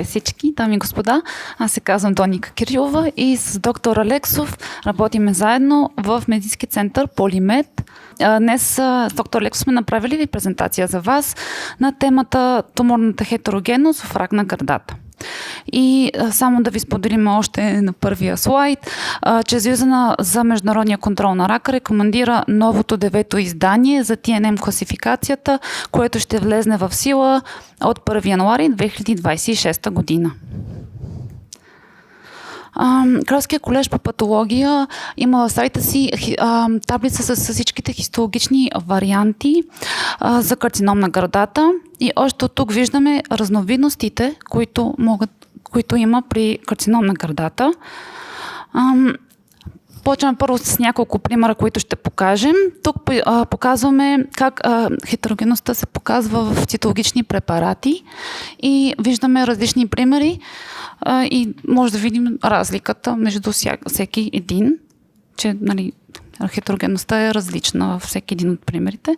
всички, дами и господа. Аз се казвам Доника Кирилова и с доктор Алексов работиме заедно в медицински център Полимед. Днес с доктор Алексов сме направили презентация за вас на темата туморната хетерогенност в рак на гърдата. И само да ви споделим още на първия слайд, че Съюза за международния контрол на рака рекомендира новото 9-то издание за TNM класификацията, което ще влезне в сила от 1 януари 2026 година. Кралския колеж по патология има в сайта си таблица с всичките хистологични варианти за карцином на гърдата и още от тук виждаме разновидностите, които има при карцином на гърдата. Почваме първо с няколко примера, които ще покажем. Тук показваме как хетерогенността се показва в цитологични препарати и виждаме различни примери и може да видим разликата между всеки един, че хетерогенността е различна във всеки един от примерите.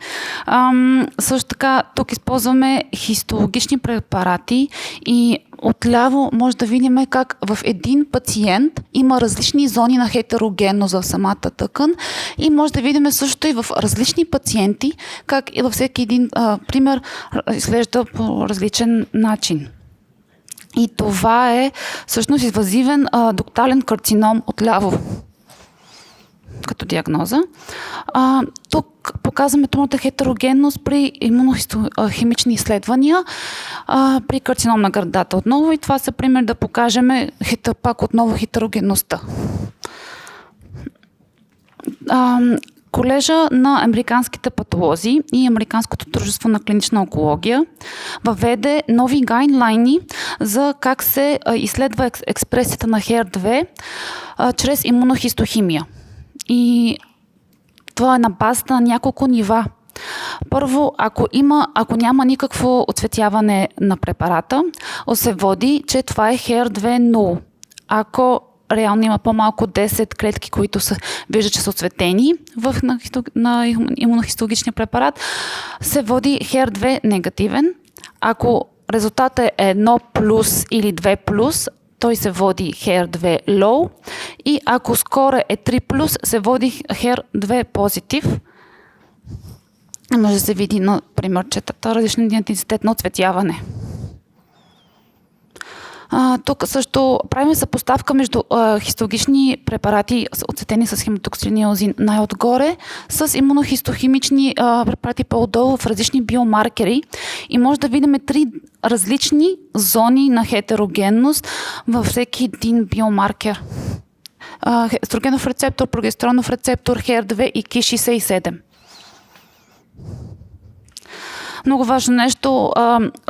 Също така тук използваме хистологични препарати и отляво може да видим как в един пациент има различни зони на хетерогенност в самата тъкан и може да видим също и в различни пациенти как и във всеки един пример изглежда по различен начин. И това е всъщност инвазивен дуктален карцином отляво като диагноза. Тук показваме туморната хетерогенност при имунохимични изследвания при карцином на гърдата отново и това са пример да покажем пак отново хетерогенността. Колежа на американските патолози и Американското дружество на клинична онкология въведе нови гайдлайни за как се изследва експресията на HER2 чрез имунохистохимия. И това е на базата на няколко нива. Първо, ако няма никакво оцветяване на препарата, се води, че това е HER2 0. Ако реално има по-малко 10 клетки, които вижда, че са оцветени на имунохистологичния препарат, се води HER2 негативен. Ако резултатът е 1+ или 2+, той се води HER2 low и ако скоро е 3+, се води HER2 позитив. Може да се види, например, че различен интензитет на оцветяване. Тук също правим съпоставка между хистологични препарати, оцветени с хемотоксилинозин най-отгоре, с имунохистохимични препарати по-отдолу в различни биомаркери и може да видим 3 различни зони на хетерогенност във всеки един биомаркер. Естрогенов рецептор, прогестеронов рецептор, HER2 и Ki-67. Много важно нещо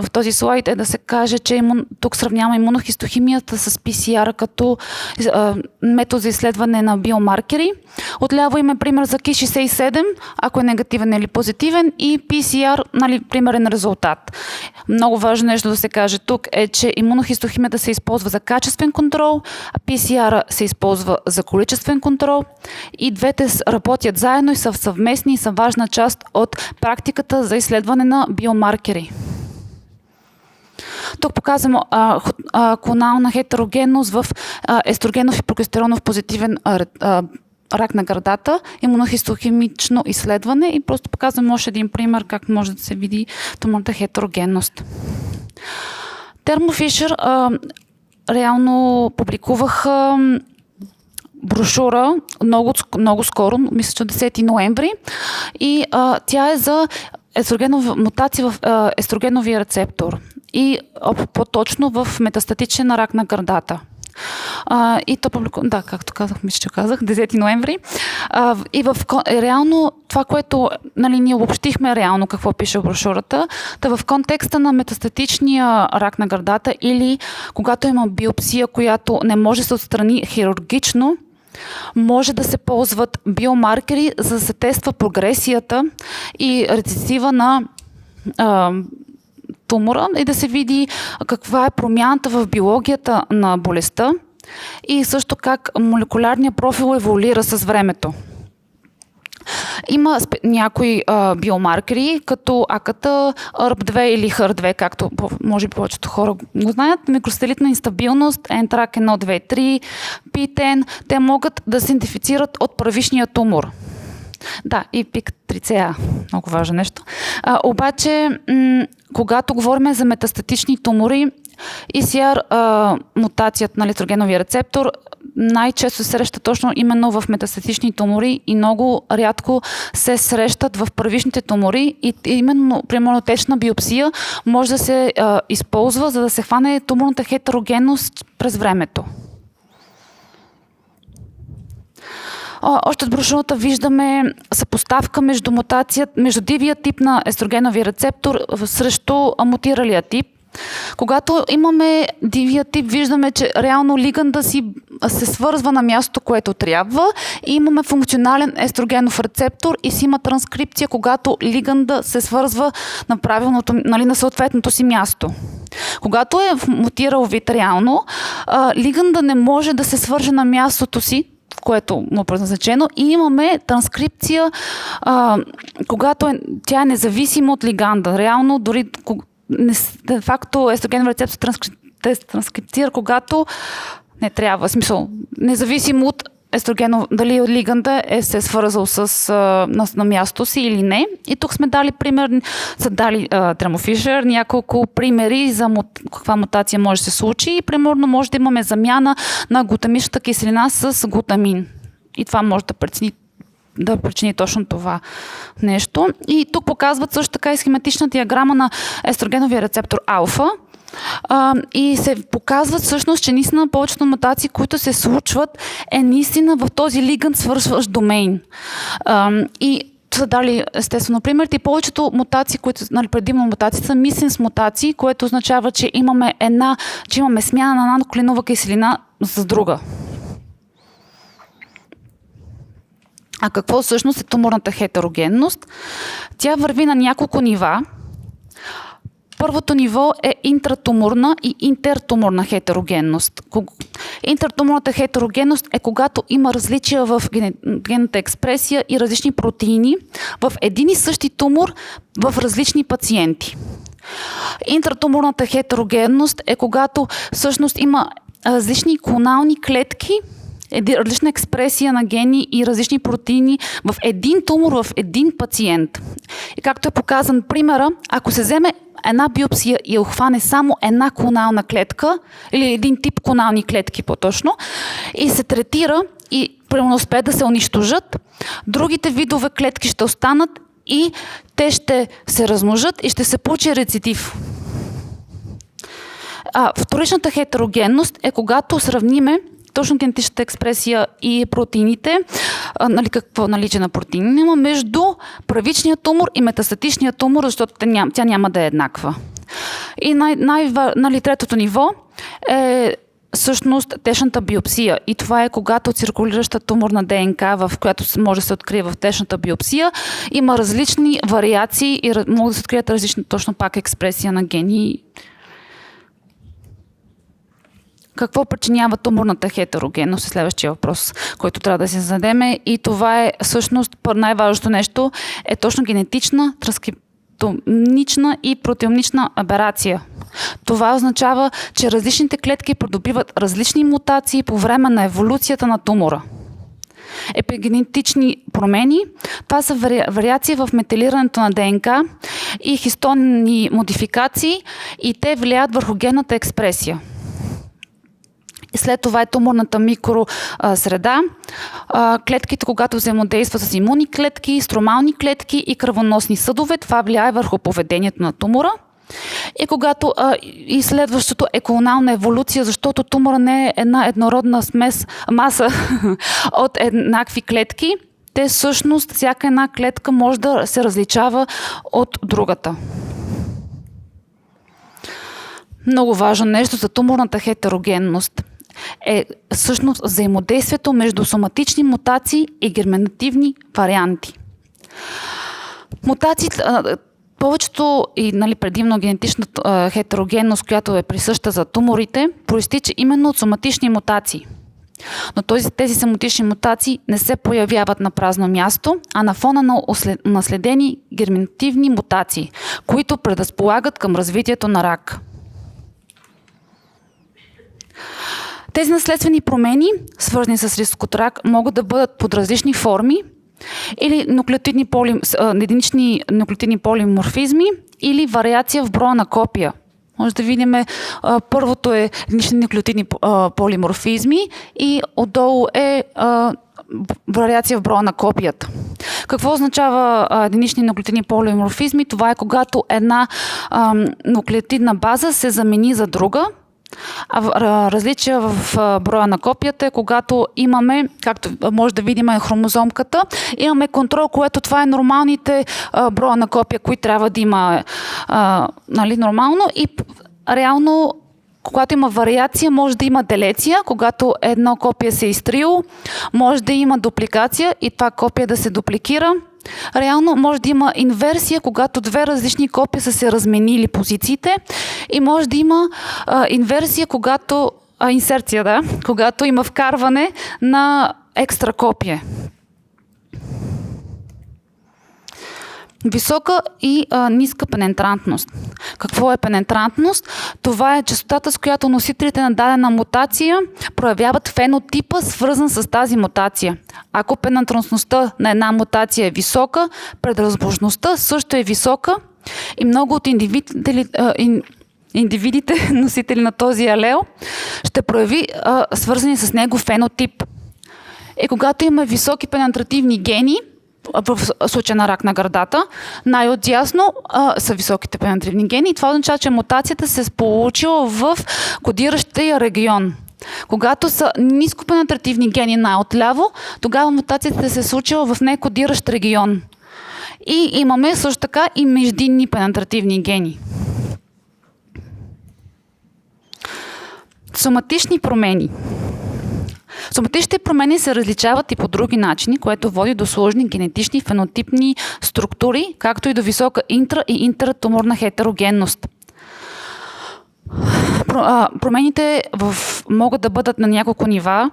в този слайд е да се каже, че тук сравняваме имунохистохимията с PCR като метод за изследване на биомаркери. Отляво има пример за Ki-67, ако е негативен или позитивен, и PCR, примерен резултат. Много важно нещо да се каже тук е, че имунохистохимията се използва за качествен контрол, а PCR се използва за количествен контрол. И двете работят заедно и са съвместни и са важна част от практиката за изследване на биомаркери. Тук показвам клонална хетерогенност в естрогенов и прогестеронов позитивен рак на гърдата, имунохистохимично изследване и просто показвам още един пример как може да се види туморната хетерогенност. Thermo Fisher реално публикуваха брошура много скоро, мисля, че 10 ноември и тя е за мутация в естрогеновия рецептор и по-точно в метастатичен рак на гърдата. И то публикувано, както казах, мисля, че казах, 10 ноември. И реално това, което ние обобщихме реално какво пише в брошурата, в контекста на метастатичния рак на гърдата или когато има биопсия, която не може да се отстрани хирургично, може да се ползват биомаркери, за да се тества прогресията и рецидива на тумора и да се види каква е промяната в биологията на болестта и също как молекулярният профил еволюира с времето. Има някои биомаркери, като АКТ, ERB2 или HER2, както може би повечето хора го знаят, микросателитна инстабилност, NTRK 1, 2, 3, PTEN, те могат да се идентифицират от първичния тумор. Да, и PIK3CA, много важно нещо. Обаче, когато говорим за метастатични тумори, ECR мутацията на електрогеновия рецептор най-често се среща точно именно в метастатични тумори и много рядко се срещат в първичните тумори и именно при монотечна биопсия може да се използва, за да се хване туморната хетерогенност през времето. Още от брошурата виждаме съпоставка между между дивия тип на естрогенови рецептор срещу мутиралия тип. Когато имаме дивия тип, виждаме, че реално лиганда си се свързва на мястото, което трябва и имаме функционален естрогенов рецептор и си има транскрипция, когато лиганда се свързва на правилното, на съответното си място. Когато е мутирал вид реално, лиганда не може да се свърже на мястото си, което му е предназначено, и имаме транскрипция, когато тя е независима от лиганда. Реално, дори де факто естрогенов рецептор транскриптира, когато не трябва. В смисъл, независимо от естрогенов, дали от лиганда се свързал на място си или не. И тук сме дали пример, Тремо Фишер, няколко примери за каква мутация може да се случи. И примерно може да имаме замяна на глутамичната киселина с глутамин. И това може да причини точно това нещо. И тук показват също така и схематична диаграма на естрогеновия рецептор алфа. И се показват всъщност, че наистина повечето мутации, които се случват, е наистина в този лиганд свързващ домейн. И са дали естествено примерите и повечето мутации, които, предимно мутации, са мисенс мутации, което означава, че имаме смяна на наноколинова киселина с друга. А какво всъщност е туморната хетерогенност? Тя върви на няколко нива. Първото ниво е интратуморна и интертуморна хетерогенност. Интертуморната хетерогенност е когато има различия в генната експресия и различни протеини в един и същи тумор в различни пациенти. Интратуморната хетерогенност е когато всъщност има различни клонални клетки, различна експресия на гени и различни протеини в един тумор, в един пациент. И както е показан примера, ако се вземе една биопсия и охване само една клонална клетка, или един тип клонални клетки по-точно, и се третира и примерно успее да се унищожат, другите видове клетки ще останат и те ще се размножат и ще се получи рецидив. Вторичната хетерогенност е когато сравниме точно генетичната експресия и протеините, какво наличие на протеини има между първичния тумор и метастатичния тумор, защото тя няма да е еднаква. И третото ниво е всъщност течната биопсия. И това е когато циркулираща туморна ДНК, в която може да се открие в течната биопсия, има различни вариации и могат да се открият различни точно пак експресия на гени. Какво причинява туморната хетерогенност е следващия въпрос, който трябва да се зададеме. И това е всъщност най-важното нещо е точно генетична, транскриптомична и протеомична аберация. Това означава, че различните клетки придобиват различни мутации по време на еволюцията на тумора. Епигенетични промени, това са вариации в метилирането на ДНК и хистонни модификации и те влияят върху генната експресия. След това е туморната микросреда. Клетките, когато взаимодействат с имунни клетки, стромални клетки и кръвоносни съдове, това влияе върху поведението на тумора. И следващото е колонална еволюция, защото тумора не е една еднородна маса от еднакви клетки. Те всъщност, всяка една клетка може да се различава от другата. Много важно нещо за туморната хетерогенност е всъщност взаимодействието между соматични мутации и герминативни варианти. Мутациите, повечето и предимно генетичната хетерогенност, която е присъща за туморите, проистича именно от соматични мутации. Но тези семантични мутации не се появяват на празно място, а на фона на наследени герминативни мутации, които предразполагат към развитието на рак. Тези наследствени промени, свързани с риск от рак, могат да бъдат под различни форми или единични нуклеотидни полиморфизми или вариация в броя на копия. Може да видим, първото е единични нуклеотидни полиморфизми и отдолу е вариация в броя на копията. Какво означава единични нуклеотидни полиморфизми? Това е когато една нуклеотидна база се замени за друга. Различия в броя на копията е когато имаме, както може да видим хромозомката, имаме контрол, което това е нормалните броя на копия, които трябва да има нормално, и реално когато има вариация, може да има делеция, когато едно копие се е изтрило, може да има дупликация и това копие да се дупликира. Реално може да има инверсия, когато две различни копия са се разменили позициите, и може да има инверсия, когато има вкарване на екстра копие. Висока и ниска пенетрантност. Какво е пенетрантност? Това е честотата, с която носителите на дадена мутация проявяват фенотипа, свързан с тази мутация. Ако пенетрантността на една мутация е висока, предразположеността също е висока и много от индивидите, носители на този алел, ще прояви свързани с него фенотип. И когато има високи пенетративни гени, в случая на рак на гърдата, най-отдясно са високите пенетративни гени, и това означава, че мутацията се е получила в кодиращия регион. Когато са нископенетративни гени най-отляво, тогава мутацията се е случила в некодиращ регион. И имаме също така и междинни пенетративни гени. Соматични промени. Соматичните промени се различават и по други начини, което води до сложни генетични фенотипни структури, както и до висока интра- и интратуморна хетерогенност. Промените могат да бъдат на няколко нива.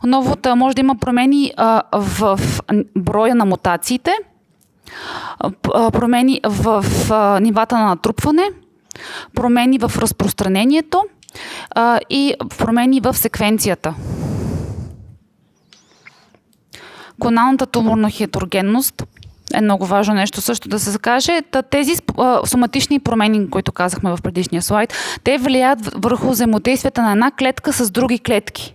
Отново може да има промени в броя на мутациите, промени в нивата на натрупване, промени в разпространението и промени в секвенцията. Клоналната туморна хетерогенност е много важно нещо също да се каже. Тези соматични промени, които казахме в предишния слайд, те влияят върху взаимодействията на една клетка с други клетки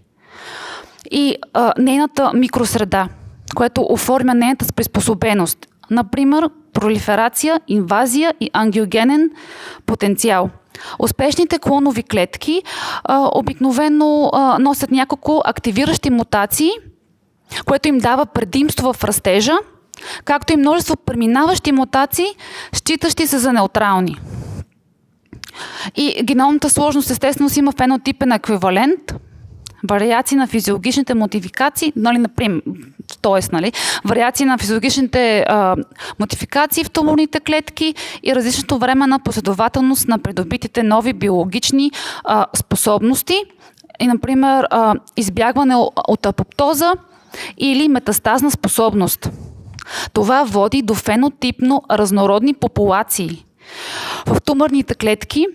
и нейната микросреда, което оформя нейната приспособеност. Например, пролиферация, инвазия и ангиогенен потенциал. Успешните клонови клетки обикновено носят няколко активиращи мутации, което им дава предимство в растежа, както и множество преминаващи мутации, считащи се за неутрални. И геномната сложност естествено си има фенотипен еквивалент, вариации на физиологичните модификации, например, вариации на физиологичните модификации в туморните клетки и различното време на последователност на придобитите нови биологични способности и, например, избягване от апоптоза или метастазна способност. Това води до фенотипно разнородни популации. В туморните клетки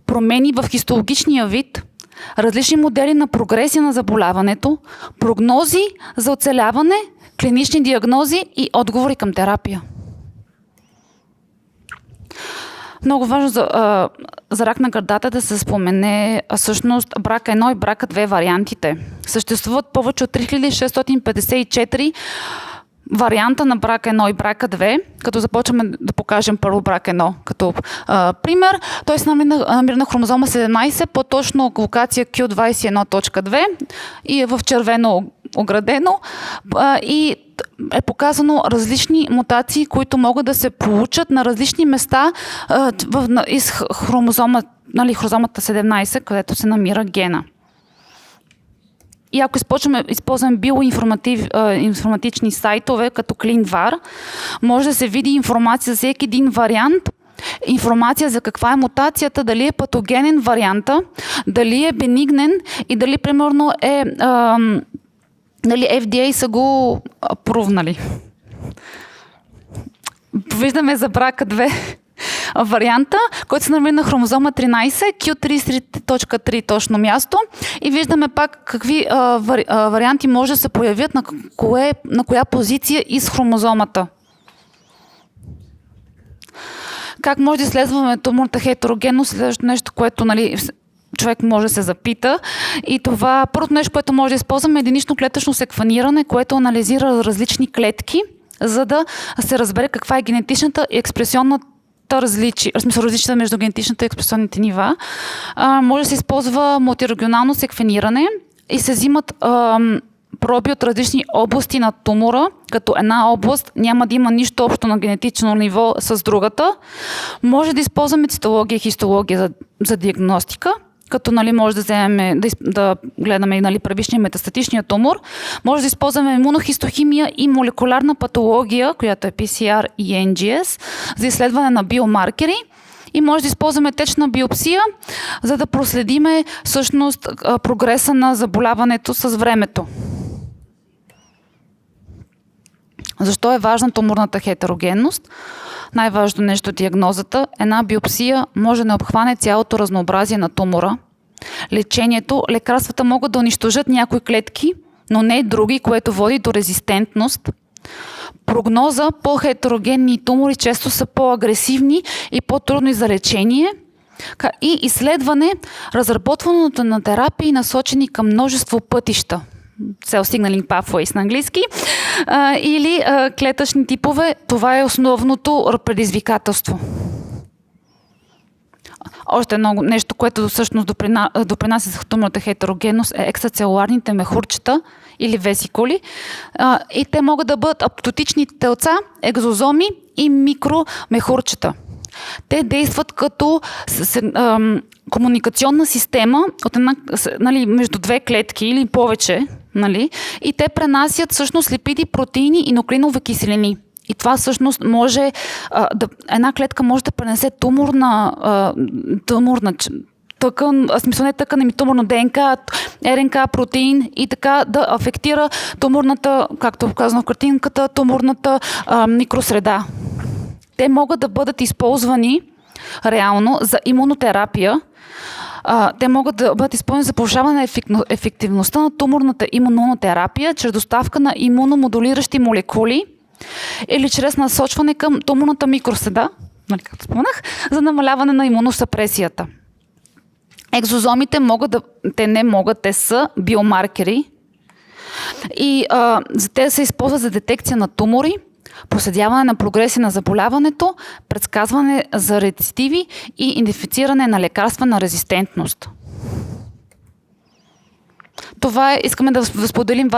промени в хистологичния вид, различни модели на прогресия на заболяването, прогнози за оцеляване, клинични диагнози и отговори към терапия. Много важно за рак на гърдата да се спомене всъщност брака 1 и брака 2 вариантите. Съществуват повече от 3654 варианта на брака 1 и брака 2, като започваме да покажем първо брак 1 като пример. Той се намира на хромозома 17, по-точно локация Q21.2 и е в червено оградено и е показано различни мутации, които могат да се получат на различни места из хромозомата 17, където се намира гена. И ако използваме биоинформатични сайтове, като ClinVar, може да се види информация за всеки един вариант, информация за каква е мутацията, дали е патогенен варианта, дали е бенигнен и дали примерно Нали, FDA са го прувнали. Виждаме за брака 2 варианта, който се намира на хромозома 13, Q33.3 точно място, и виждаме пак какви варианти може да се появят на коя позиция из хромозомата. Как може да изследваме туморната хетерогенност, следващото нещо, което, нали, човек може да се запита. И това първото нещо, което може да използваме, е единично клетъчно секвениране, което анализира различни клетки, за да се разбере каква е генетичната и експресионната различията между генетичната и експресионните нива. Може да се използва мултирегионално секвениране и се взимат проби от различни области на тумора, като една област няма да има нищо общо на генетично ниво с другата. Може да използваме цитология и хистология за диагностика, като, нали, може да вземем, да гледаме, нали, първичния метастатичния тумор. Може да използваме имунохистохимия и молекулярна патология, която е PCR и NGS, за изследване на биомаркери. И може да използваме течна биопсия, за да проследиме всъщност прогреса на заболяването с времето. Защо е важна туморната хетерогенност? Най-важното нещо е диагнозата. Една биопсия може да обхване цялото разнообразие на тумора. Лечението, лекарствата могат да унищожат някои клетки, но не други, което води до резистентност. Прогноза по хетерогенни тумори често са по-агресивни и по-трудни за лечение. И изследване, разработването на терапии, насочени към множество пътища. Cell Signaling Pathways на английски, или клетъчни типове. Това е основното предизвикателство. Още едно нещо, което всъщност допринася за туморната хетерогенност, е екстрацелуларните мехурчета или весикули. И те могат да бъдат аптотични телца, екзозоми и микромехурчета. Те действат като комуникационна система от нали, между две клетки или повече, нали, и те пренасят всъщност липиди, протеини и нуклеинови киселини. И това всъщност може една клетка може да пренесе туморна тъкан, смисъл не тъкан, ами туморно ДНК, РНК, протеин, и така да афектира туморната, както казано в картинката, туморната микросреда. Те могат да бъдат използвани реално за имунотерапия. Те могат да бъдат използвани за повишаване на ефективността на туморната имунотерапия чрез доставка на имуномодулиращи молекули или чрез насочване към туморната микросреда, нали, както споменах, за намаляване на имуносъпресията. Екзозомите те са биомаркери и те се използват за детекция на тумори, проследяване на прогреси на заболяването, предсказване за рецидиви и идентифициране на лекарствена резистентност. Това е, искаме да споделим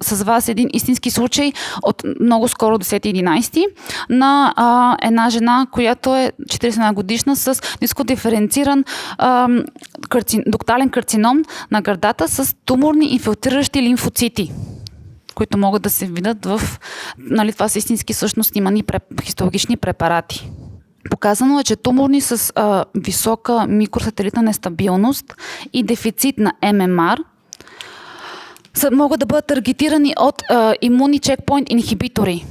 с вас един истински случай от много скоро 10-11 на една жена, която е 41 годишна с ниско диференциран дуктален карцином на гърдата с туморни инфилтриращи лимфоцити, които могат да се видят в... Нали, това са истински всъщност снимани хистологични препарати. Показано е, че туморни с висока микросателитна нестабилност и дефицит на ММР могат да бъдат таргетирани от имунни чекпоинт инхибитори.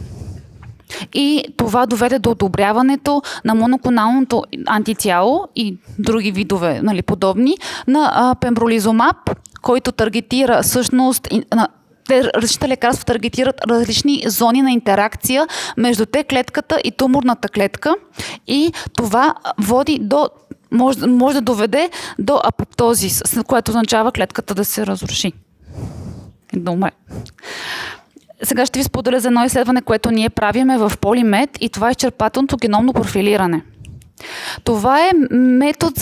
И това доведе до одобряването на моноклоналното антитяло и други видове, нали, подобни на пембролизумаб, който таргетира всъщност... Различните лекарства таргетират различни зони на интеракция между клетката и туморната клетка, и това може да доведе до апоптозис, което означава клетката да се разруши. Добре. Сега ще ви споделя за едно изследване, което ние правиме в Полимед, и това е изчерпателното геномно профилиране. Това е метод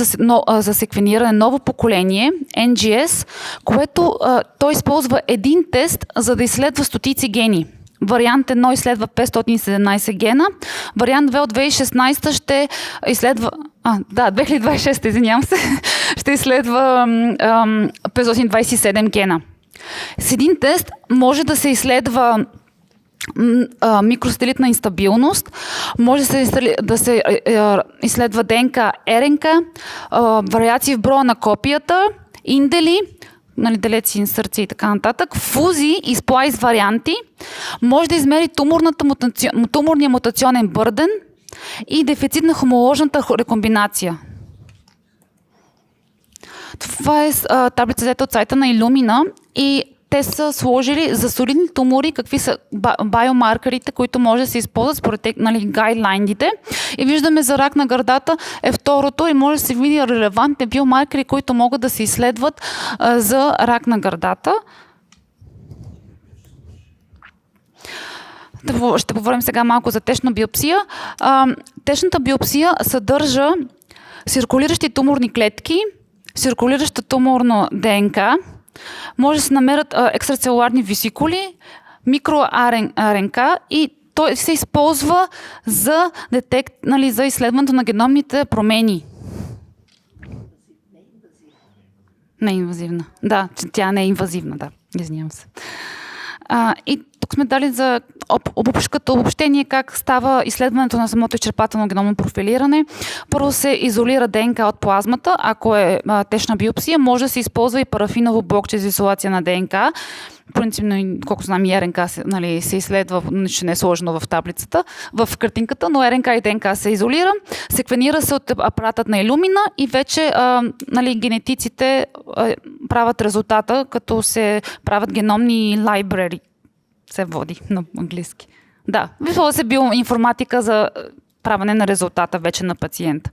за секвениране, ново поколение, NGS, което той използва един тест, за да изследва стотици гени. Вариант 1 изследва 517 гена, вариант 2 от 2016 ще изследва... 2026, извинявам се, ще изследва 527 гена. С един тест може да се изследва микросателитна инстабилност, може да се изследва ДНК, РНК, вариации в броя на копията, индели, нали, делеци, инсърции и така нататък, фузи и сплайс варианти, може да измери туморния мутационен бърден и дефицит на хомоложната рекомбинация. Това е таблица взета от сайта на Illumina и те са сложили за солидни тумори какви са биомаркерите, които може да се използват според нали, гайдлайндите. И виждаме за рак на гърдата е второто и може да се види релевантни биомаркери, които могат да се изследват за рак на гърдата. Ще поговорим сега малко за течна биопсия. Течната биопсия съдържа циркулиращи туморни клетки, циркулираща туморно ДНК, може да се намерят екстрацелуларни весикули, микро-РНК и той се използва за нали, за изследването на геномните промени. Неинвазивна. Да, тя не е инвазивна, да. Извинявам се. И тук сме дали за като обобщение как става изследването на самото изчерпателно геномно профилиране. Първо се изолира ДНК от плазмата, ако е течна биопсия, може да се използва и парафиново блокче за изолация на ДНК. Принципно, колко знам, и РНК нали, се изследва, нищо не е сложено в таблицата, в картинката, но РНК и ДНК се изолира, секвенира се от апаратът на Illumina и вече нали, генетиците правят резултата, като се правят геномни library. Се води на английски. Да, виждала се биоинформатика за правене на резултата вече на пациента.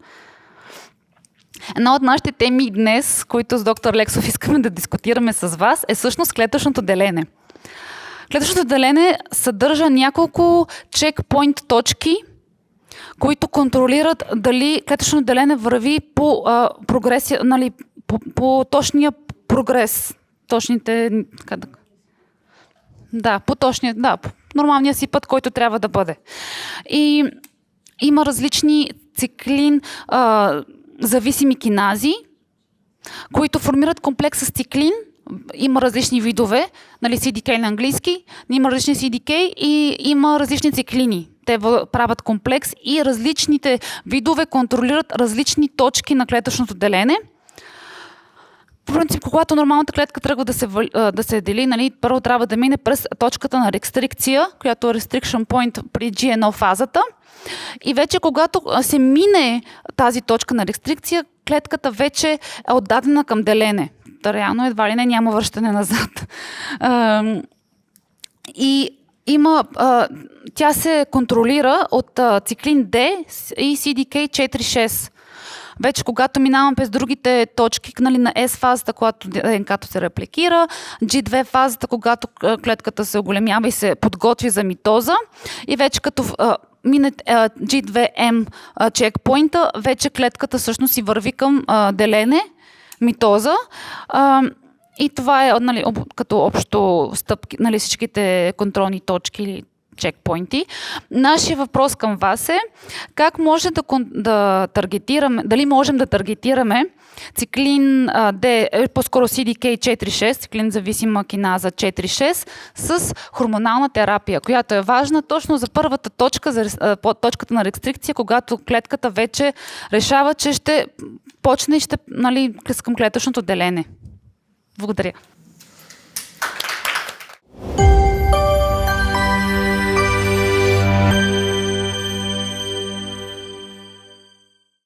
Една от нашите теми днес, които с доктор Лексов искаме да дискутираме с вас, е всъщност клетъчното делене. Клетъчното делене съдържа няколко чекпоинт точки, които контролират дали клетъчното делене върви по прогресия, нали, по точния прогрес. Точните... Да, по точния, да, по нормалния си път, който трябва да бъде. И има различни циклин зависими кинази, които формират комплекс с циклин. Има различни видове, нали, CDK на английски, има различни CDK и има различни циклини. Те правят комплекс и различните видове контролират различни точки на клетъчното делене. В принцип, когато нормалната клетка тръгва да се дели, нали, първо трябва да мине през точката на рестрикция, която е restriction point при GNO фазата. И вече когато се мине тази точка на рестрикция, клетката вече е отдадена към делене. Та реално едва ли не няма връщане назад. И тя се контролира от циклин D и CDK4-6. Вече когато минавам през другите точки, нали, на S фазата, когато ДНК-то се репликира, G2 фазата, когато клетката се оголемява и се подготви за митоза, и вече като мине G2M чекпоинта, вече клетката всъщност си върви към делене, митоза. И това е, нали, като общо стъпки, нали, всичките контролни точки или чекпоинти. Нашия въпрос към вас е как може да таргетираме, дали можем да таргетираме циклин D, по-скоро CDK4-6, циклин зависима киназа 4-6 с хормонална терапия, която е важна точно за първата точка, за точката на рестрикция, когато клетката вече решава, че ще почне и ще, нали, към клетъчното делене. Благодаря.